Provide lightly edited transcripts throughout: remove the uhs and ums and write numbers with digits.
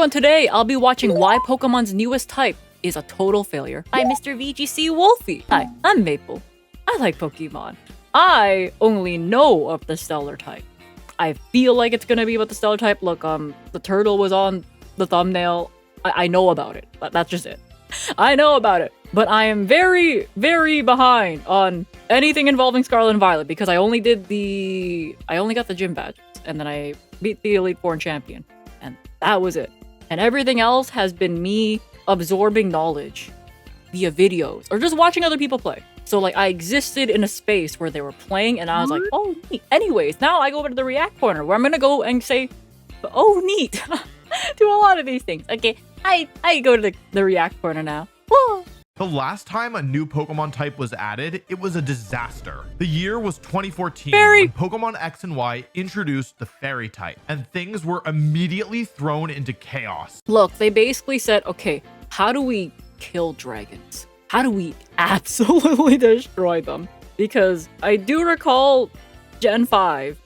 on today, I'll be watching why Pokemon's newest type is a total failure by Mr. VGC Wolfie. Hi, I'm Maple. I like Pokemon. I only know of the Stellar type. I feel like it's gonna be about the Stellar type. Look, the turtle was on the thumbnail. I know about it, but that's just it. I know about it, but I am very, very behind on anything involving Scarlet and Violet because I only got the gym badges, and then I beat the Elite Four and Champion, and that was it. And everything else has been me absorbing knowledge via videos or just watching other people play. So like I existed in a space where they were playing and I was like, oh, neat. Anyways, now I go over to the React corner where I'm gonna go and say, oh, neat. Do a lot of these things. Okay, I go to the React corner now. Whoa. The last time a new Pokemon type was added, it was a disaster. The year was 2014 when Pokemon X and Y introduced the Fairy type, and things were immediately thrown into chaos. Look, they basically said, okay, how do we kill dragons? How do we absolutely destroy them? Because I do recall Gen 5.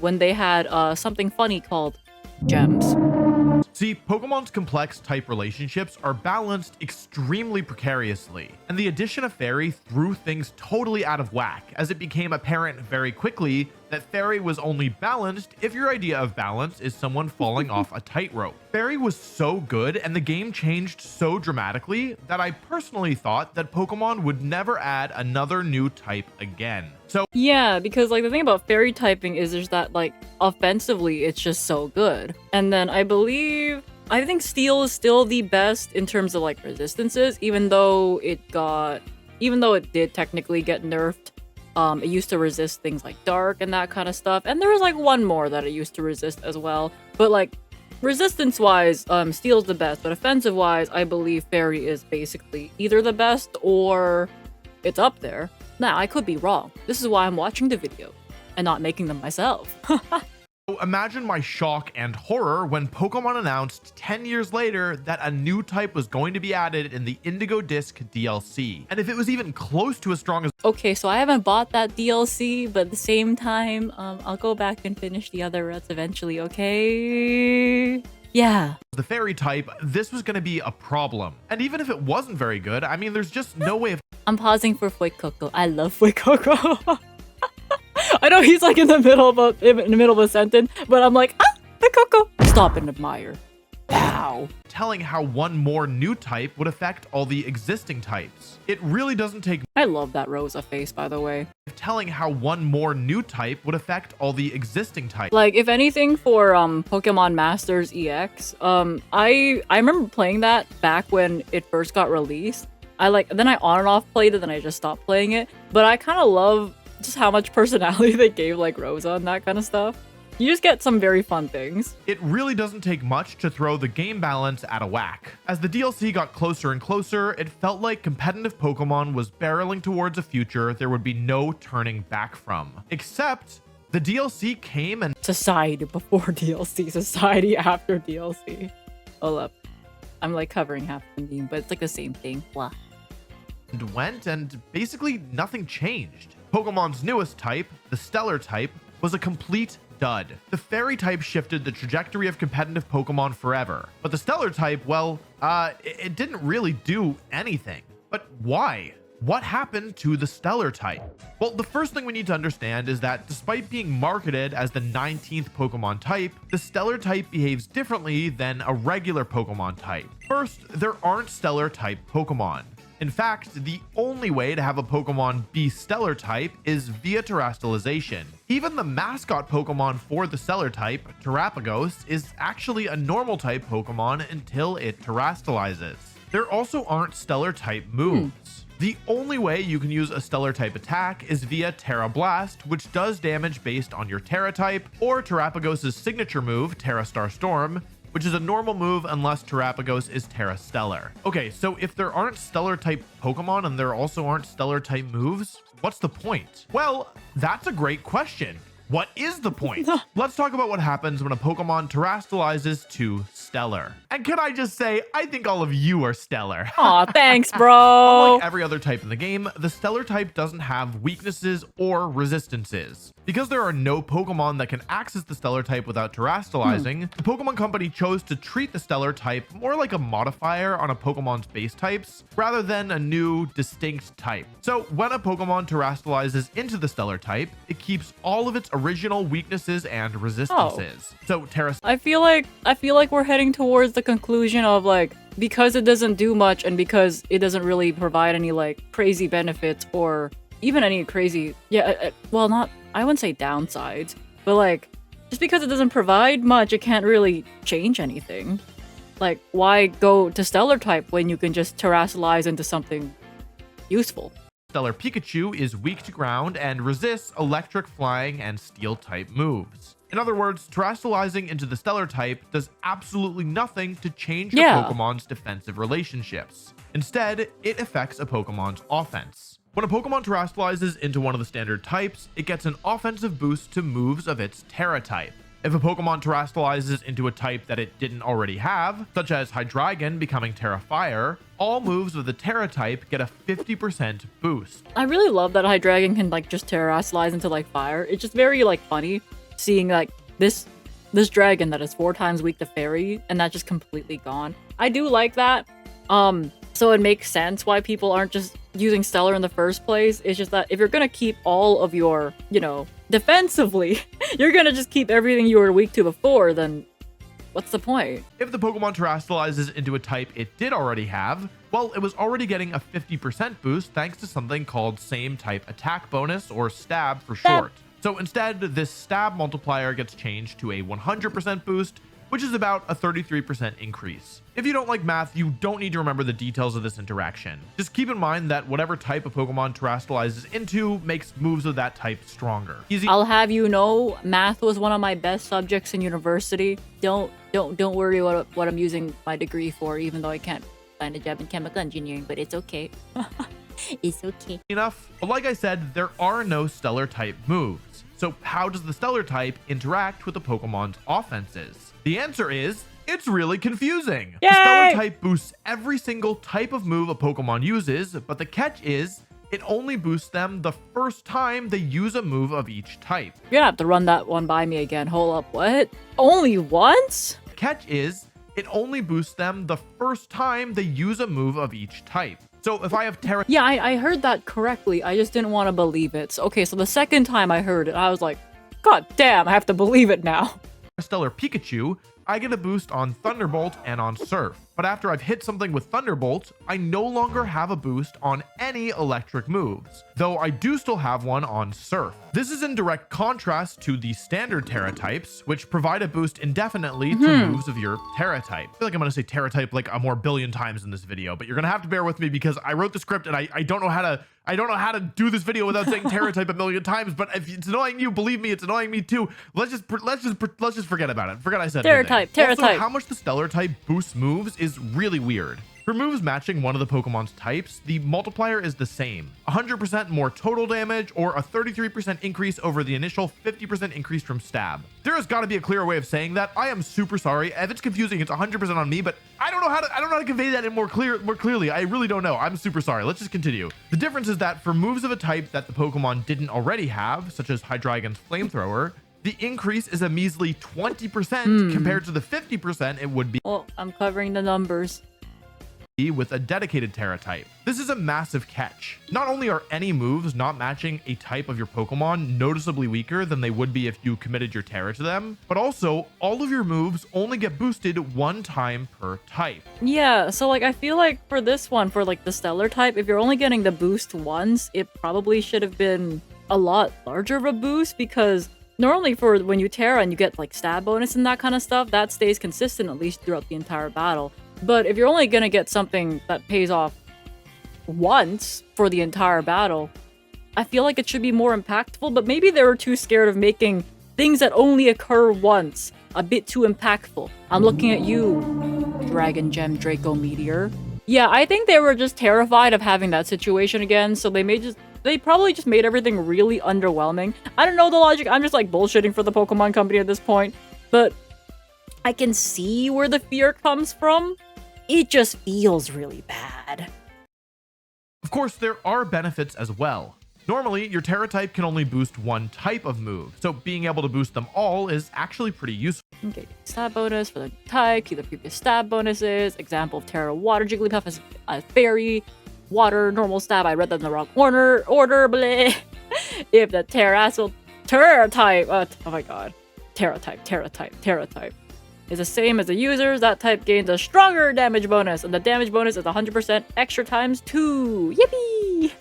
When they had something funny called gems. See, Pokemon's complex type relationships are balanced extremely precariously, and the addition of Fairy threw things totally out of whack, as it became apparent very quickly that Fairy was only balanced if your idea of balance is someone falling off a tightrope. Fairy was so good and the game changed so dramatically that I personally thought that Pokemon would never add another new type again. So yeah, because like the thing about Fairy typing is there's that like offensively it's just so good. And then I think Steel is still the best in terms of like resistances, even though it did technically get nerfed. It used to resist things like Dark and that kind of stuff. And there was like one more that it used to resist as well. But like resistance-wise, Steel's the best. But offensive-wise, I believe Fairy is basically either the best or it's up there. Now, I could be wrong. This is why I'm watching the video and not making them myself. imagine my shock and horror when Pokemon announced 10 years later that a new type was going to be added in the Indigo Disc DLC. And if it was even close to as strong as— Okay, so I haven't bought that DLC, but at the same time, I'll go back and finish the other routes eventually, okay? Yeah. The Fairy type, this was going to be a problem. And even if it wasn't very good, I mean, there's just no way of— I'm pausing for Fuecoco. I love Fuecoco. I know he's like in the middle of a sentence, but I'm like, Fuecoco. Stop and admire. Wow. Telling how one more new type would affect all the existing types. It really doesn't take— I love that Rosa face, by the way. Telling how one more new type would affect all the existing types. Like, if anything for Pokemon Masters EX, I remember playing that back when it first got released. Then I on and off played it, then I just stopped playing it. But I kind of love just how much personality they gave like Rosa and that kind of stuff. You just get some very fun things. It really doesn't take much to throw the game balance out of whack. As the DLC got closer and closer, it felt like competitive Pokemon was barreling towards a future there would be no turning back from. Except the DLC came and— Society before DLC, society after DLC. Hold up. I'm like covering half the meme, but it's like the same thing. Blah. And went, and basically nothing changed. Pokemon's newest type, the Stellar type, was a complete dud. The Fairy type shifted the trajectory of competitive Pokemon forever, but the Stellar type, well, it didn't really do anything. But why? What happened to the Stellar type? Well, the first thing we need to understand is that despite being marketed as the 19th Pokemon type, the Stellar type behaves differently than a regular Pokemon type. First, there aren't Stellar type Pokemon. In fact, the only way to have a Pokemon be Stellar type is via terastallization. Even the mascot Pokemon for the Stellar type, Terapagos, is actually a normal type Pokemon until it terastallizes. There also aren't Stellar type moves. The only way you can use a Stellar type attack is via Terra Blast, which does damage based on your Terra type, or Terapagos' signature move, Terra Star Storm, which is a normal move unless Terapagos is Terra Stellar. Okay, so if there aren't Stellar type Pokemon and there also aren't Stellar type moves, what's the point? Well, that's a great question. What is the point? Let's talk about what happens when a Pokemon terastallizes to Stellar. And can I just say, I think all of you are Stellar. Aw, thanks, bro. Unlike every other type in the game, the Stellar type doesn't have weaknesses or resistances. Because there are no Pokemon that can access the Stellar type without terastallizing, the Pokemon Company chose to treat the Stellar type more like a modifier on a Pokemon's base types, rather than a new, distinct type. So when a Pokemon terastallizes into the Stellar type, it keeps all of its original weaknesses and resistances. So Terra... I feel like we're heading towards the conclusion of like, because it doesn't do much and because it doesn't really provide any like crazy benefits or even any crazy, well, not, I wouldn't say downsides, but like, just because it doesn't provide much, it can't really change anything. Like, why go to Stellar type when you can just terrastallize into something useful? Stellar Pikachu is weak to ground and resists electric, flying, and steel type moves. In other words, terastallizing into the Stellar type does absolutely nothing to change your Pokemon's defensive relationships. Instead, it affects a Pokemon's offense. When a Pokemon terastallizes into one of the standard types, it gets an offensive boost to moves of its Terra type. If a Pokemon terastallizes into a type that it didn't already have, such as Hydreigon becoming Terra Fire, all moves of the Terra type get a 50% boost. I really love that Hydreigon can like just terrastallize into like fire. It's just very like funny seeing like this dragon that is 4 times weak to fairy and that's just completely gone. I do like that. So it makes sense why people aren't just using Stellar in the first place. It's just that if you're gonna keep all of your, you know, defensively, you're gonna just keep everything you were weak to before, then what's the point? If the Pokemon terastallizes into a type it did already have, well, it was already getting a 50% boost thanks to something called Same Type Attack Bonus, or Stab for short. So instead, this Stab multiplier gets changed to a 100% boost, which is about a 33% increase. If you don't like math, you don't need to remember the details of this interaction. Just keep in mind that whatever type a Pokemon terastallizes into makes moves of that type stronger. Easy. I'll have you know, math was one of my best subjects in university. Don't worry what I'm using my degree for, even though I can't find a job in chemical engineering, but it's okay. It's okay. Enough. But like I said, there are no Stellar type moves. So how does the Stellar type interact with the Pokemon's offenses? The answer is, it's really confusing. Yay! The Stellar type boosts every single type of move a Pokemon uses, but the catch is, it only boosts them the first time they use a move of each type. You're gonna have to run that one by me again. Hold up, what? Only once? The catch is, it only boosts them the first time they use a move of each type. So if I have Terra... Yeah, I heard that correctly. I just didn't want to believe it. So, okay, so the second time I heard it, I was like, God damn, I have to believe it now. Stellar Pikachu, I get a boost on Thunderbolt and on Surf. But after I've hit something with Thunderbolt, I no longer have a boost on any electric moves, though I do still have one on Surf. This is in direct contrast to the standard Terra types, which provide a boost indefinitely to moves of your Terra type. I feel like I'm gonna say Terra type like a more billion times in this video, but you're gonna have to bear with me because I wrote the script and I don't know how to do this video without saying Terra type a million times. But if it's annoying you, believe me, it's annoying me too. Let's just forget about it. Forget I said Terra type. Also, how much the Stellar type boosts moves is really weird. For moves matching one of the Pokemon's types, the multiplier is the same. 100% more total damage or a 33% increase over the initial 50% increase from Stab. There has got to be a clearer way of saying that. I am super sorry. If it's confusing, it's 100% on me, but I don't know how to convey that in more clearly. I really don't know. I'm super sorry. Let's just continue. The difference is that for moves of a type that the Pokemon didn't already have, such as Hydreigon's Flamethrower, the increase is a measly 20% compared to the 50% it would be. Well, I'm covering the numbers. With a dedicated Terra type. This is a massive catch. Not only are any moves not matching a type of your Pokemon noticeably weaker than they would be if you committed your Terra to them, but also all of your moves only get boosted 1 time per type. Yeah, so like I feel like for this one, for like the Stellar type, if you're only getting the boost once, it probably should have been a lot larger of a boost, because normally for when you Terra and you get like stab bonus and that kind of stuff, that stays consistent at least throughout the entire battle. But if you're only gonna get something that pays off once for the entire battle, I feel like it should be more impactful, but maybe they were too scared of making things that only occur once a bit too impactful. I'm looking at you, Dragon Gem Draco Meteor. Yeah, I think they were just terrified of having that situation again, so they may just they probably just made everything really underwhelming. I don't know the logic. I'm just like bullshitting for the Pokemon company at this point. But I can see where the fear comes from. It just feels really bad. Of course, there are benefits as well. Normally, your Terra type can only boost one type of move, so being able to boost them all is actually pretty useful. Okay, stat bonus for the type, keep the previous stat bonuses. Example of Terra Water Jigglypuff is a Fairy. Water, normal stab. I read that in the wrong order, bleh. If the Terra type, oh my god. Terra type is the same as the users, that type gains a stronger damage bonus, and the damage bonus is 100% extra times 2. Yippee!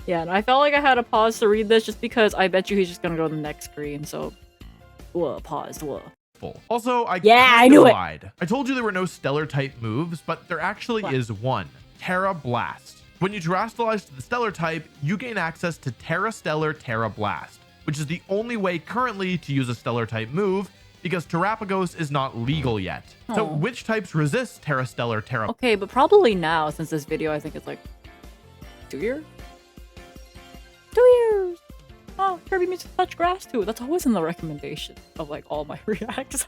Yeah, and I felt like I had to pause to read this just because I bet you he's just gonna go to the next screen, so... paused. Also, I knew it! lied. I told you there were no stellar type moves, but there actually is one. Terra Blast. When you terastallize to the stellar type, you gain access to Terra Stellar Terra Blast, which is the only way currently to use a stellar type move, because Terapagos is not legal yet. So which types resist Terra Stellar Terra? Okay, but probably now, since this video I think it's like 2 years? 2 years! Oh, Kirby means to touch grass too. That's always in the recommendation of like all my reacts.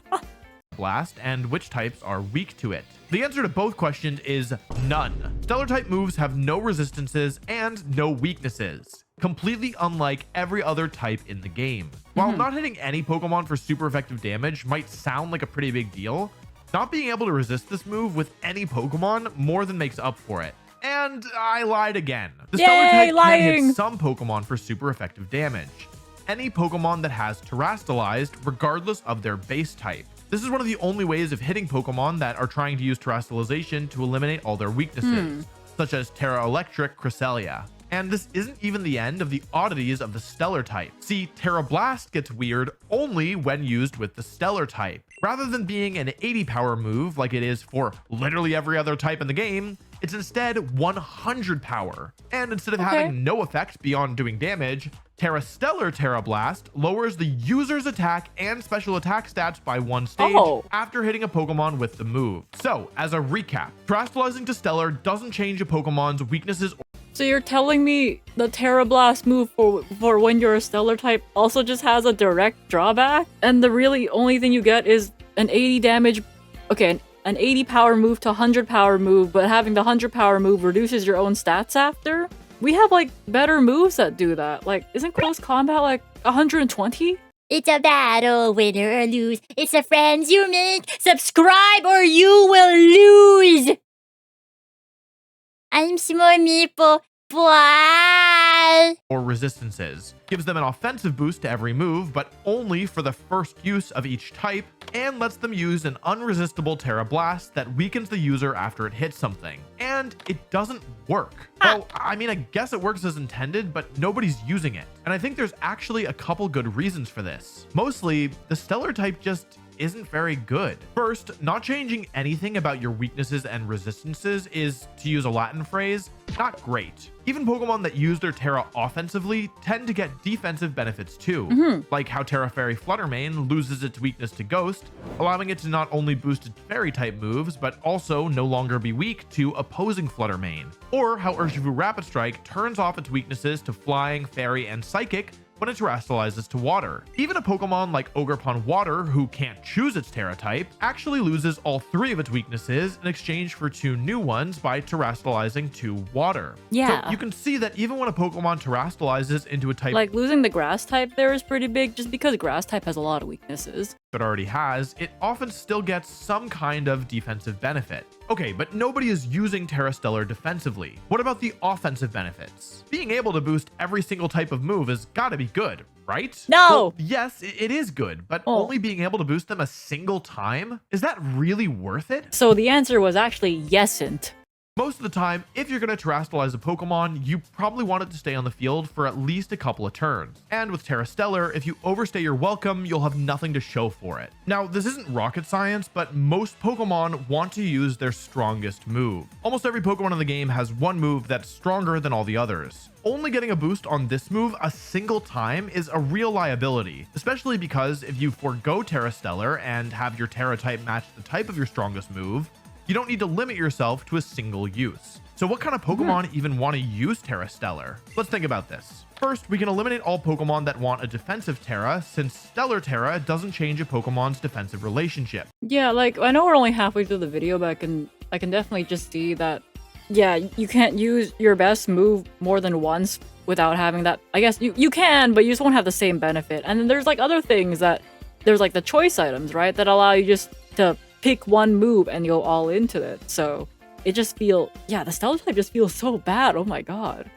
Blast, and which types are weak to it? The answer to both questions is none. Stellar type moves have no resistances and no weaknesses, completely unlike every other type in the game. While not hitting any Pokemon for super effective damage might sound like a pretty big deal, not being able to resist this move with any Pokemon more than makes up for it. And I lied again. The stellar type can hit some Pokemon for super effective damage. Any Pokemon that has terastallized, regardless of their base type. This is one of the only ways of hitting Pokemon that are trying to use terastallization to eliminate all their weaknesses, such as Terra Electric Cresselia. And this isn't even the end of the oddities of the stellar type. See, Terra Blast gets weird only when used with the stellar type. Rather than being an 80 power move like it is for literally every other type in the game, it's instead 100 power. And instead of having no effect beyond doing damage, Terra Stellar Terra Blast lowers the user's attack and special attack stats by 1 stage after hitting a Pokemon with the move. So, as a recap, terastallizing to Stellar doesn't change a Pokemon's weaknesses. So you're telling me the Terra Blast move for when you're a stellar type also just has a direct drawback? And the really only thing you get is an 80 damage, an 80 power move to 100 power move, but having the 100 power move reduces your own stats after? We have like better moves that do that. Like, isn't close combat like 120? It's a battle, win or lose. It's the friends you make. Subscribe or you will lose. I'm small meeple. Bye. Or resistances. Gives them an offensive boost to every move, but only for the first use of each type, and lets them use an unresistible Terra Blast that weakens the user after it hits something. And it doesn't work. Well, I mean, I guess it works as intended, but nobody's using it. And I think there's actually a couple good reasons for this. Mostly, the stellar type just isn't very good. First, not changing anything about your weaknesses and resistances is, to use a Latin phrase, not great. Even Pokemon that use their Terra offensively tend to get defensive benefits too, like how Terra Fairy Fluttermane loses its weakness to Ghost, allowing it to not only boost its Fairy type moves, but also no longer be weak to opposing Fluttermane, or how Urshifu Rapid Strike turns off its weaknesses to Flying, Fairy, and Psychic when it terastallizes to water. Even a Pokemon like Ogerpon Water, who can't choose its Terra type, actually loses all 3 of its weaknesses in exchange for 2 new ones by terastallizing to water. Yeah. So you can see that even when a Pokemon terastallizes into a type like losing the grass type there is pretty big just because grass type has a lot of weaknesses. It already has, it often still gets some kind of defensive benefit. Okay, but nobody is using Terra Stellar defensively. What about the offensive benefits? Being able to boost every single type of move has gotta be good, right? No! Well, yes, it is good, but only being able to boost them a single time? Is that really worth it? So the answer was actually yesn't. Most of the time, if you're going to terastallize a Pokemon, you probably want it to stay on the field for at least a couple of turns. And with Terra Stellar, if you overstay your welcome, you'll have nothing to show for it. Now, this isn't rocket science, but most Pokemon want to use their strongest move. Almost every Pokemon in the game has one move that's stronger than all the others. Only getting a boost on this move a single time is a real liability, especially because if you forego Terra Stellar and have your Terra type match the type of your strongest move, You don't need to limit yourself to a single use. So what kind of Pokemon even want to use Terra Stellar? Let's think about this. First, we can eliminate all Pokemon that want a defensive Terra, since Stellar Terra doesn't change a Pokemon's defensive relationship. Yeah, like, I know we're only halfway through the video, but I can definitely just see that, yeah, you can't use your best move more than once without having that. I guess you can, but you just won't have the same benefit. And then there's like other things that, there's like the choice items, right, that allow you just to pick one move and go all into it. So it just yeah, the Stellar type just feels so bad. Oh my god.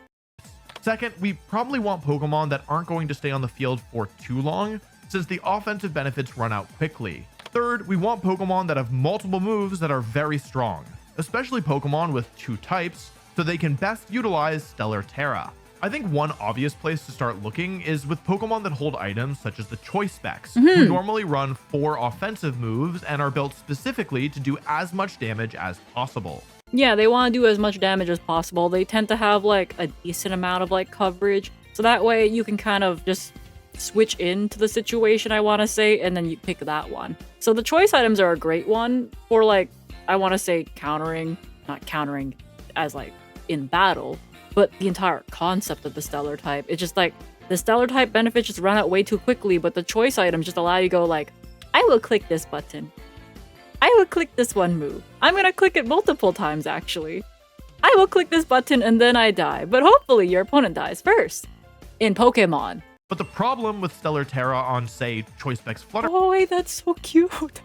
Second, we probably want Pokemon that aren't going to stay on the field for too long, since the offensive benefits run out quickly. Third, we want Pokemon that have multiple moves that are very strong, especially Pokemon with 2 types, so they can best utilize Stellar Terra. I think one obvious place to start looking is with Pokemon that hold items such as the Choice Specs, who normally run 4 offensive moves and are built specifically to do as much damage as possible. Yeah, they want to do as much damage as possible. They tend to have like a decent amount of like coverage, so that way you can kind of just switch into the situation, I want to say, and then you pick that one. So the choice items are a great one for like, I want to say not countering as like in battle, but the entire concept of the Stellar type. It's just like the Stellar type benefits just run out way too quickly, but the choice items just allow you to go like, I will click this button. I will click this one move. I'm gonna click it multiple times actually. I will click this button and then I die, but hopefully your opponent dies first. In Pokemon. But the problem with Stellar Terra on, say, Choice Specs Flutter Oh wait, that's so cute.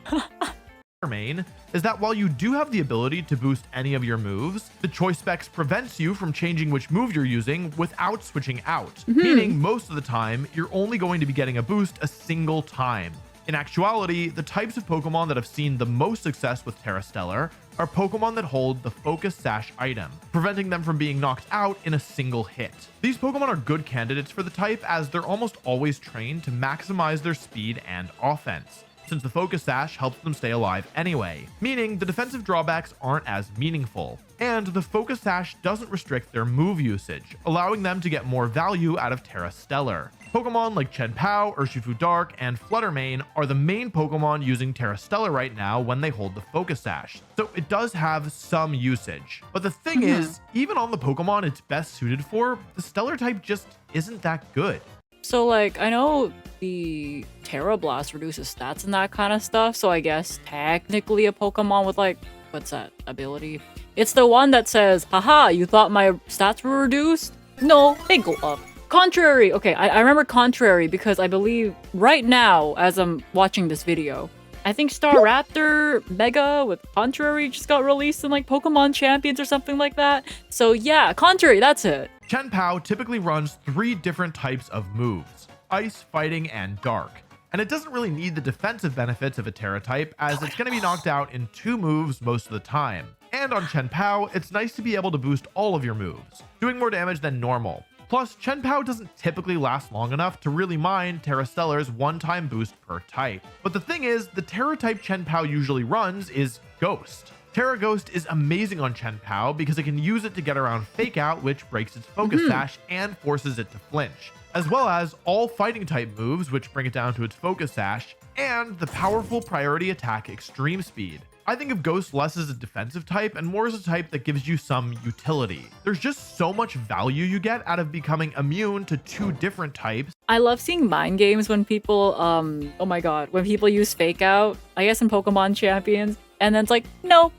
Main is that while you do have the ability to boost any of your moves, the Choice Specs prevents you from changing which move you're using without switching out, meaning most of the time you're only going to be getting a boost a single time. In actuality, the types of Pokemon that have seen the most success with Terra Stellar are Pokemon that hold the Focus Sash item, preventing them from being knocked out in a single hit. These Pokemon are good candidates for the type as they're almost always trained to maximize their speed and offense, since the Focus Sash helps them stay alive anyway, meaning the defensive drawbacks aren't as meaningful. And the Focus Sash doesn't restrict their move usage, allowing them to get more value out of Terra Stellar. Pokemon like Chien-Pao, Urshifu Dark, and Fluttermane are the main Pokemon using Terra Stellar right now when they hold the Focus Sash, so it does have some usage. But the thing is, even on the Pokemon it's best suited for, the Stellar type just isn't that good. So like, I know the Terra Blast reduces stats and that kind of stuff, so I guess technically a Pokemon with like, what's that ability? It's the one that says, haha, you thought my stats were reduced? No, they go up. Contrary. Okay, I remember Contrary because I believe right now, as I'm watching this video, I think Staraptor Mega with Contrary just got released in like Pokemon Champions or something like that. So yeah, Contrary, that's it. Chien-Pao typically runs 3 different types of moves: Ice, Fighting, and Dark. And it doesn't really need the defensive benefits of a Terra type, as it's going to be knocked out in 2 moves most of the time. And on Chien-Pao, it's nice to be able to boost all of your moves, doing more damage than normal. Plus, Chien-Pao doesn't typically last long enough to really mind Terra Stellar's one-time boost per type. But the thing is, the Terra type Chien-Pao usually runs is Ghost. Terra Ghost is amazing on Chien-Pao because it can use it to get around Fake Out, which breaks its Focus Sash and forces it to flinch, as well as all fighting type moves, which bring it down to its Focus Sash, and the powerful priority attack Extreme Speed. I think of Ghost less as a defensive type and more as a type that gives you some utility. There's just so much value you get out of becoming immune to 2 different types. I love seeing mind games when people, oh my god, when people use Fake Out, I guess in Pokemon Champions, and then it's like, no,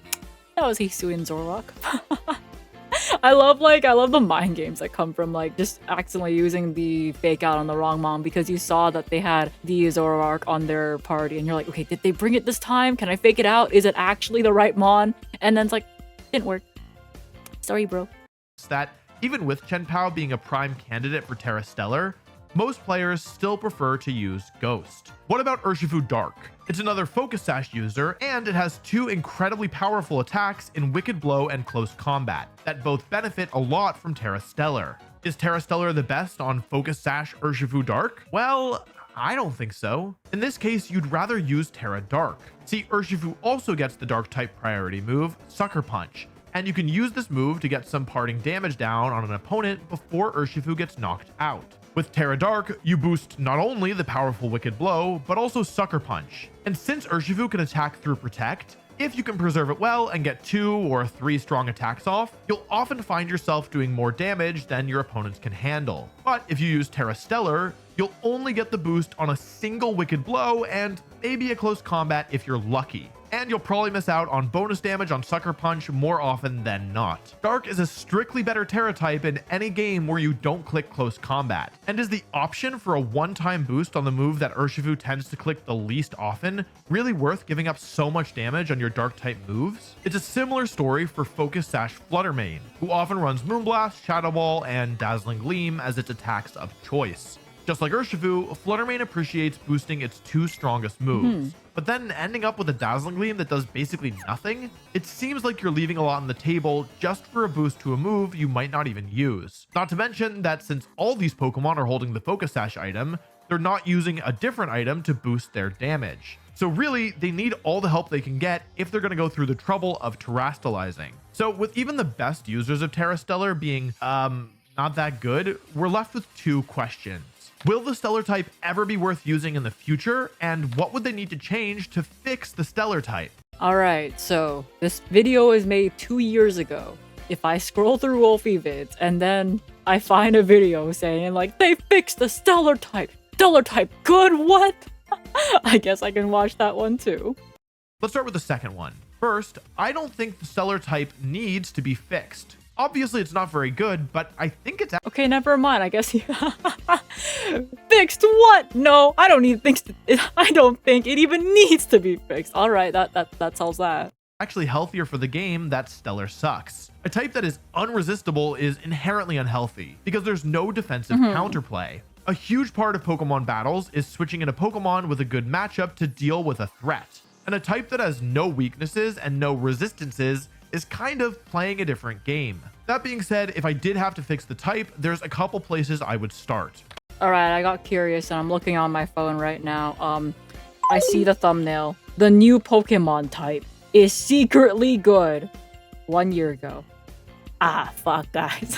that was Hisui and Zoroark. I love the mind games that come from like just accidentally using the Fake Out on the wrong mom because you saw that they had the Zoroark on their party and you're like, okay, did they bring it this time? Can I fake it out? Is it actually the right mon? And then it's like, didn't work. Sorry, bro. That even with Chien-Pao being a prime candidate for Terra Stellar, most players still prefer to use Ghost. What about Urshifu Dark? It's another Focus Sash user, and it has 2 incredibly powerful attacks in Wicked Blow and Close Combat that both benefit a lot from Terra Stellar. Is Terra Stellar the best on Focus Sash Urshifu Dark? Well, I don't think so. In this case, you'd rather use Terra Dark. See, Urshifu also gets the Dark type priority move, Sucker Punch, and you can use this move to get some parting damage down on an opponent before Urshifu gets knocked out. With Terra Dark, you boost not only the powerful Wicked Blow, but also Sucker Punch. And since Urshifu can attack through Protect, If you can preserve it well and get 2 or 3 strong attacks off, you'll often find yourself doing more damage than your opponents can handle. But if you use Terra Stellar, you'll only get the boost on a single wicked blow and maybe a close combat if you're lucky. And you'll probably miss out on bonus damage on Sucker Punch more often than not. Dark is a strictly better Terra type in any game where you don't click close combat, and is the option for a one-time boost on the move that Urshifu tends to click the least often really worth giving up so much damage on your Dark type moves? It's a similar story for Focus Sash Fluttermane, who often runs Moonblast, Shadow Ball, and Dazzling Gleam as its attacks of choice. Just like Urshifu, Fluttermane appreciates boosting its 2 strongest moves. But then ending up with a Dazzling Gleam that does basically nothing? It seems like you're leaving a lot on the table just for a boost to a move you might not even use. Not to mention that since all these Pokemon are holding the Focus Sash item, they're not using a different item to boost their damage. So really, they need all the help they can get if they're going to go through the trouble of terastallizing. So with even the best users of Terra Stellar being, not that good, we're left with 2 questions. Will the Stellar type ever be worth using in the future? And what would they need to change to fix the Stellar type? Alright, so this video was made 2 years ago. If I scroll through Wolfie vids and then I find a video saying like, they fixed the Stellar type good, what? I guess I can watch that one too. Let's start with the second one. First, I don't think the Stellar type needs to be fixed. Obviously, it's not very good, but I think it's... Okay, never mind. I guess he... Fixed what? No, I don't need fixed. I don't think it even needs to be fixed. All right, that solves that. Actually healthier for the game that Stellar sucks. A type that is unresistible is inherently unhealthy because there's no defensive counterplay. A huge part of Pokemon battles is switching in a Pokemon with a good matchup to deal with a threat. And a type that has no weaknesses and no resistances is kind of playing a different game. That being said, if I did have to fix the type, there's a couple places I would start. All right, I got curious and I'm looking on my phone right now. I see the thumbnail. The new Pokemon type is secretly good 1 year ago. Ah, fuck, guys.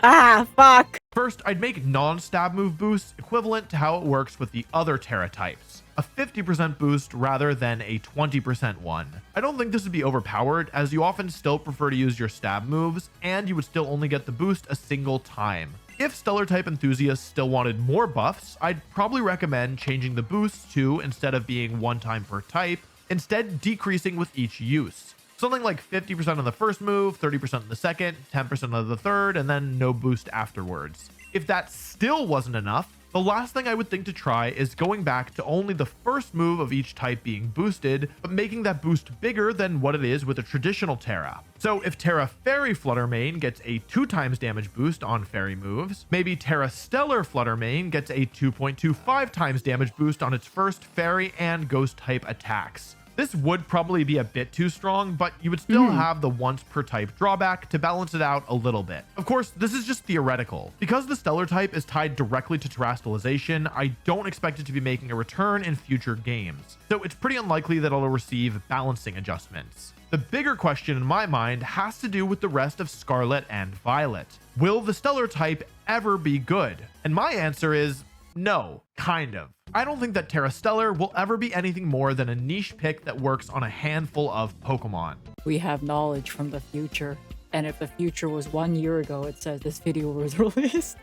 Ah, fuck. First, I'd make non-stab move boosts equivalent to how it works with the other Terra types. A 50% boost rather than a 20% one. I don't think this would be overpowered, as you often still prefer to use your stab moves, and you would still only get the boost a single time. If Stellar type enthusiasts still wanted more buffs, I'd probably recommend changing the boosts to, instead of being one time per type, instead decreasing with each use. Something like 50% of the first move, 30% of the second, 10% of the third, and then no boost afterwards. If that still wasn't enough, the last thing I would think to try is going back to only the first move of each type being boosted, but making that boost bigger than what it is with a traditional Terra. So if Terra Fairy Fluttermane gets a 2 times damage boost on Fairy moves, maybe Terra Stellar Fluttermane gets a 2.25 times damage boost on its first Fairy and Ghost type attacks. This would probably be a bit too strong, but you would still have the once per type drawback to balance it out a little bit. Of course, this is just theoretical. Because the Stellar type is tied directly to terastallization, I don't expect it to be making a return in future games. So it's pretty unlikely that it'll receive balancing adjustments. The bigger question in my mind has to do with the rest of Scarlet and Violet. Will the Stellar type ever be good? And my answer is no, kind of. I don't think that Terra Stellar will ever be anything more than a niche pick that works on a handful of Pokemon. We have knowledge from the future. And if the future was 1 year ago, it says this video was released.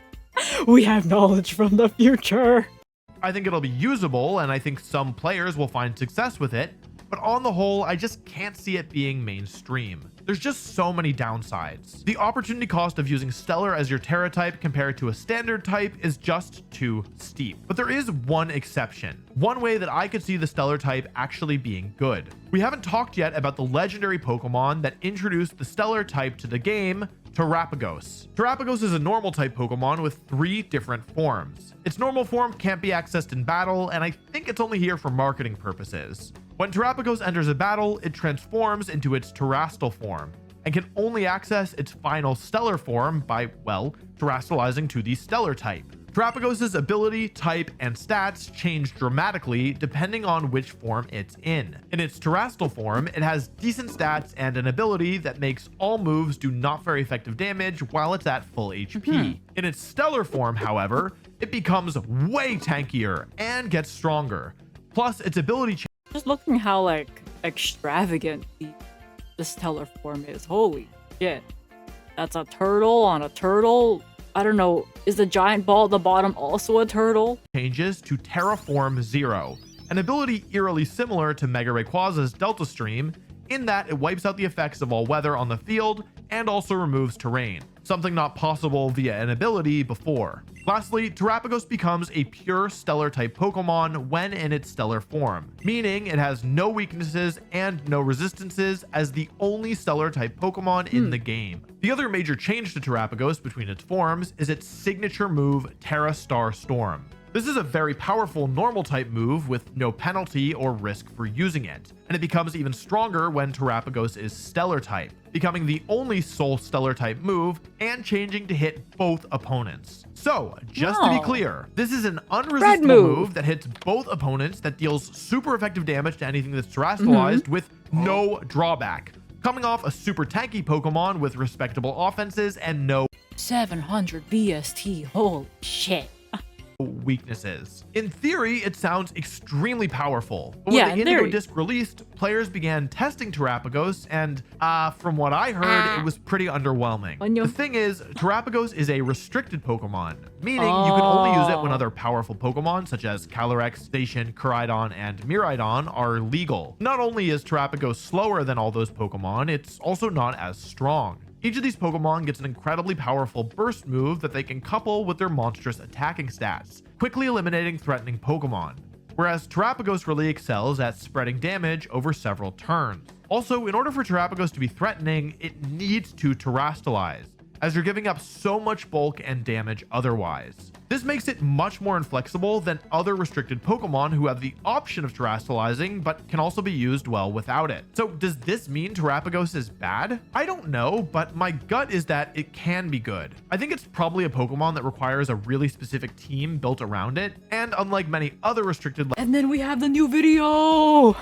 We have knowledge from the future. I think it'll be usable, and I think some players will find success with it, but on the whole, I just can't see it being mainstream. There's just so many downsides. The opportunity cost of using Stellar as your Terra type compared to a standard type is just too steep. But there is one exception. One way that I could see the Stellar type actually being good. We haven't talked yet about the legendary Pokemon that introduced the Stellar type to the game, Terapagos. Terapagos is a normal type Pokemon with 3 different forms. Its normal form can't be accessed in battle, and I think it's only here for marketing purposes. When Terapagos enters a battle, it transforms into its terrestrial form, and can only access its final stellar form by, well, terastallizing to the Stellar type. Terapagos' ability, type, and stats change dramatically depending on which form it's in. In its terrestrial form, it has decent stats and an ability that makes all moves do not very effective damage while it's at full HP. In its stellar form, however, it becomes way tankier and gets stronger. Plus, its ability Just looking how like extravagant the stellar form is. Holy shit. That's a turtle on a turtle. I don't know. Is the giant ball at the bottom also a turtle? Changes to Terraform 0, an ability eerily similar to Mega Rayquaza's Delta Stream, in that it wipes out the effects of all weather on the field and also removes terrain, something not possible via an ability before. Lastly, Terapagos becomes a pure stellar type Pokemon when in its stellar form, meaning it has no weaknesses and no resistances as the only stellar type Pokemon in the game. The other major change to Terapagos between its forms is its signature move, Terra Star Storm. This is a very powerful normal type move with no penalty or risk for using it, and it becomes even stronger when Terapagos is stellar type, becoming the only sole stellar type move and changing to hit both opponents. So, just to be clear, this is an unresistible move that hits both opponents that deals super effective damage to anything that's terastallized with no drawback, coming off a super tanky Pokemon with respectable offenses and no 700 VST. Holy shit. weaknesses. In theory, it sounds extremely powerful. But when Yeah, the in Indigo theory. Disc released, players began testing Terapagos, and from what I heard, it was pretty underwhelming. The thing is, Terapagos is a restricted Pokemon, meaning you can only use it when other powerful Pokemon, such as Calyrex, Station, Koraidon, and Miraidon, are legal. Not only is Terapagos slower than all those Pokemon, it's also not as strong. Each of these Pokemon gets an incredibly powerful burst move that they can couple with their monstrous attacking stats, quickly eliminating threatening Pokemon, whereas Terapagos really excels at spreading damage over several turns. Also, in order for Terapagos to be threatening, it needs to terastallize, as you're giving up so much bulk and damage otherwise. This makes it much more inflexible than other restricted Pokemon who have the option of terastallizing, but can also be used well without it. So does this mean Terapagos is bad? I don't know, but my gut is that it can be good. I think it's probably a Pokemon that requires a really specific team built around it, and unlike many other restricted And then we have the new video.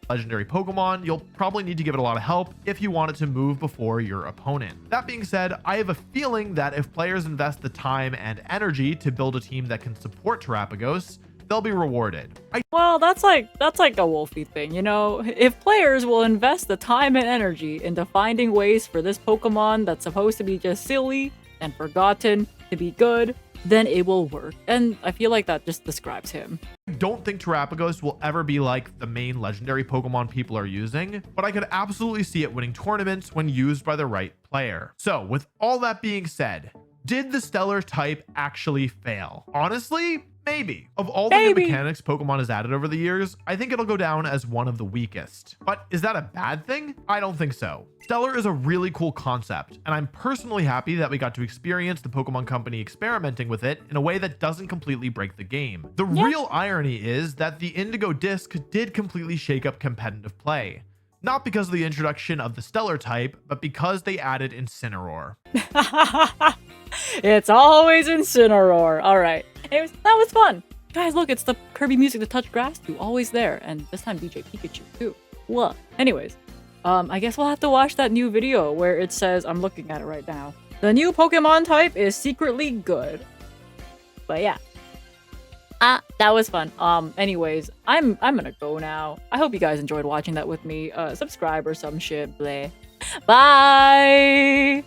legendary Pokemon, you'll probably need to give it a lot of help if you want it to move before your opponent. That being said, I have a feeling that if players invest the time and energy to build a team that can support Terapagos, they'll be rewarded. Well, that's like a Wolfie thing, you know? If players will invest the time and energy into finding ways for this Pokemon that's supposed to be just silly and forgotten to be good, then it will work. And I feel like that just describes him. I don't think Terapagos will ever be like the main legendary Pokemon people are using, but I could absolutely see it winning tournaments when used by the right player. So with all that being said, did the stellar type actually fail? Honestly, maybe. Of all the new mechanics Pokemon has added over the years, I think it'll go down as one of the weakest. But is that a bad thing? I don't think so. Stellar is a really cool concept, and I'm personally happy that we got to experience the Pokemon Company experimenting with it in a way that doesn't completely break the game. The real irony is that the Indigo Disc did completely shake up competitive play. Not because of the introduction of the Stellar type, but because they added Incineroar. It's always Incineroar. All right. Anyways, that was fun. Guys, look, it's the Kirby music to touch grass to, always there. And this time DJ Pikachu too. What? Anyways, I guess we'll have to watch that new video where it says, I'm looking at it right now, the new Pokemon type is secretly good. But yeah. That was fun. Anyways, I'm gonna go now. I hope you guys enjoyed watching that with me. Subscribe or some shit, bleh. Bye!